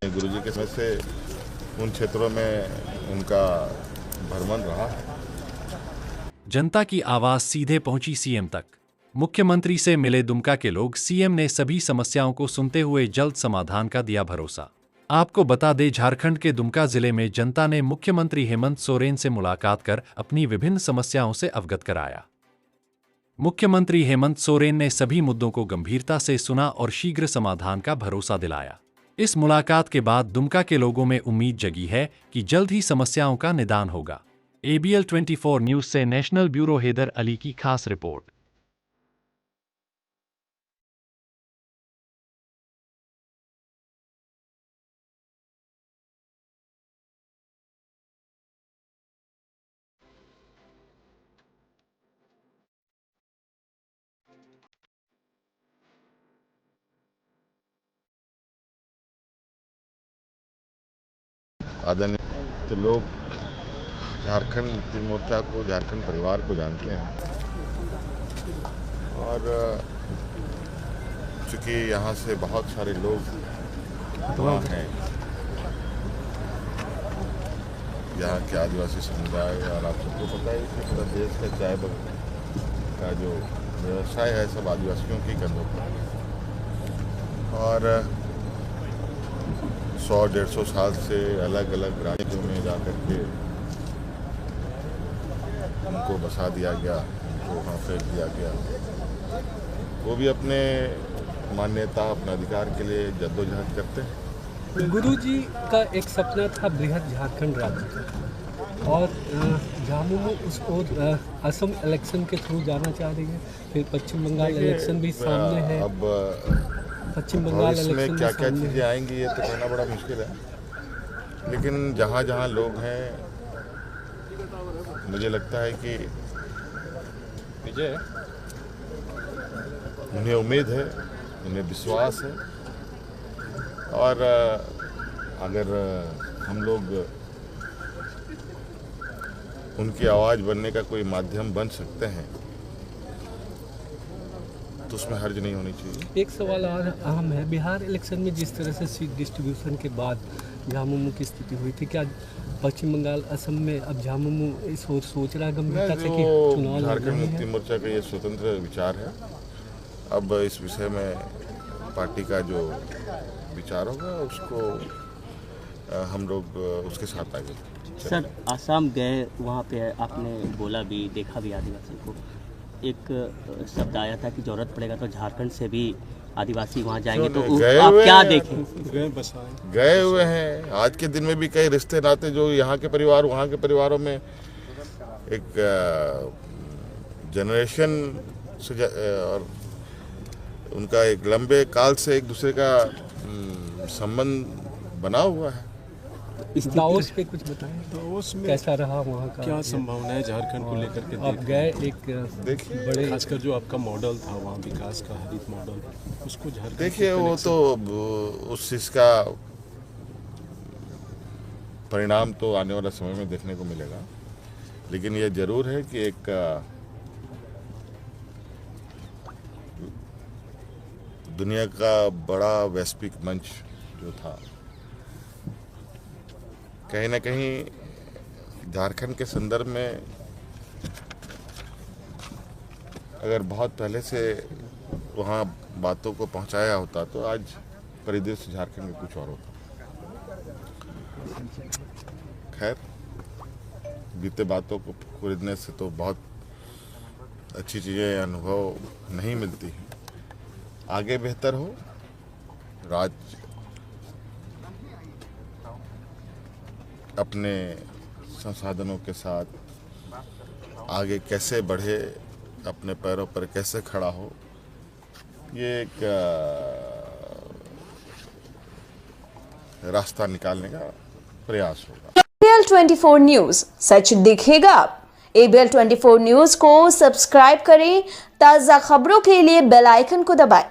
गुरुजी के समय से उन क्षेत्रों में उनका भ्रमण रहा है। जनता की आवाज सीधे पहुंची सीएम तक। मुख्यमंत्री से मिले दुमका के लोग, सीएम ने सभी समस्याओं को सुनते हुए जल्द समाधान का दिया भरोसा। आपको बता दें, झारखंड के दुमका जिले में जनता ने मुख्यमंत्री हेमंत सोरेन से मुलाकात कर अपनी विभिन्न समस्याओं से अवगत कराया। मुख्यमंत्री हेमंत सोरेन ने सभी मुद्दों को गंभीरता से सुना और शीघ्र समाधान का भरोसा दिलाया। इस मुलाकात के बाद दुमका के लोगों में उम्मीद जगी है कि जल्द ही समस्याओं का निदान होगा। ABL 24 न्यूज से नेशनल ब्यूरो हैदर अली की खास रिपोर्ट। आदरणीय तो लोग झारखंड मुक्ति मोर्चा को, झारखंड परिवार को जानते हैं और चूँकि यहाँ से बहुत सारे लोग वहाँ हैं, यहाँ के आदिवासी समुदाय, और आप सबको पता है कि पूरा देश का चाय का जो व्यवसाय है सब आदिवासियों के कंधों पर है। और 100-150 साल से अलग अलग राज्यों में जाकर के उनको बसा दिया गया, उनको वहाँ फेंक दिया गया। वो भी अपने मान्यता, अपने अधिकार के लिए जद्दोजहद करते हैं। गुरुजी का एक सपना था बृहद झारखंड राज्य, और झामुमो उस ओर असम इलेक्शन के थ्रू जाना चाह रही है। फिर पश्चिम बंगाल इलेक्शन भी सामने है। अब पश्चिम बंगाल इसमें क्या क्या चीज़ें आएंगी ये तो कहना बड़ा मुश्किल है, लेकिन जहाँ जहाँ लोग हैं मुझे लगता है कि उन्हें उम्मीद है, उन्हें विश्वास है, और अगर हम लोग उनकी आवाज़ बनने का कोई माध्यम बन सकते हैं तो उसमें हर्ज नहीं होनी चाहिए। एक सवाल और अहम है, बिहार इलेक्शन में जिस तरह से सीट डिस्ट्रीब्यूशन के बाद झामुमो की स्थिति हुई थी, क्या पश्चिम बंगाल, असम में अब झामुमो इस ओर सोच रहा है गंभीरता से कि चुनाव झारखंड मुक्ति मोर्चा का ये स्वतंत्र विचार है। अब इस विषय में पार्टी का जो विचार होगा उसको हम लोग उसके साथ आगे। सर, आसाम गए, वहाँ पे आपने बोला भी, देखा भी आदिवासी को, एक शब्द आया था कि जरूरत पड़ेगा तो झारखंड से भी आदिवासी वहाँ जाएंगे, तो आप क्या देखें? गए हुए हैं। आज के दिन में भी कई रिश्ते नाते जो यहाँ के परिवार वहाँ के परिवारों में एक जनरेशन से और उनका एक लंबे काल से एक दूसरे का संबंध बना हुआ है। दाओस पे कुछ बताएं, दाओस में कैसा रहा, वहाँ का क्या संभावना है झारखंड को लेकर के? आप गए, एक देखिए बड़े खासकर जो आपका मॉडल था वहाँ विकास का, हरित मॉडल, उसको झारखंड, देखिए वो तो उस चीज़ का परिणाम तो आने वाला समय में देखने को मिलेगा, लेकिन ये जरूर है कि एक दुनिया का बड़ा वैश्विक मंच जो था, कहीं ना कहीं झारखंड के संदर्भ में अगर बहुत पहले से वहाँ बातों को पहुँचाया होता तो आज परिदृश्य झारखंड में कुछ और होता। खैर, बीते बातों को खरीदने से तो बहुत अच्छी चीज़ें अनुभव नहीं मिलती हैं। आगे बेहतर हो, राज्य अपने संसाधनों के साथ आगे कैसे बढ़े, अपने पैरों पर कैसे खड़ा हो, ये एक रास्ता निकालने का प्रयास होगा। ABL 24 न्यूज, सच दिखेगा। ABL 24 न्यूज को सब्सक्राइब करें, ताज़ा खबरों के लिए बेल आइकन को दबाएं।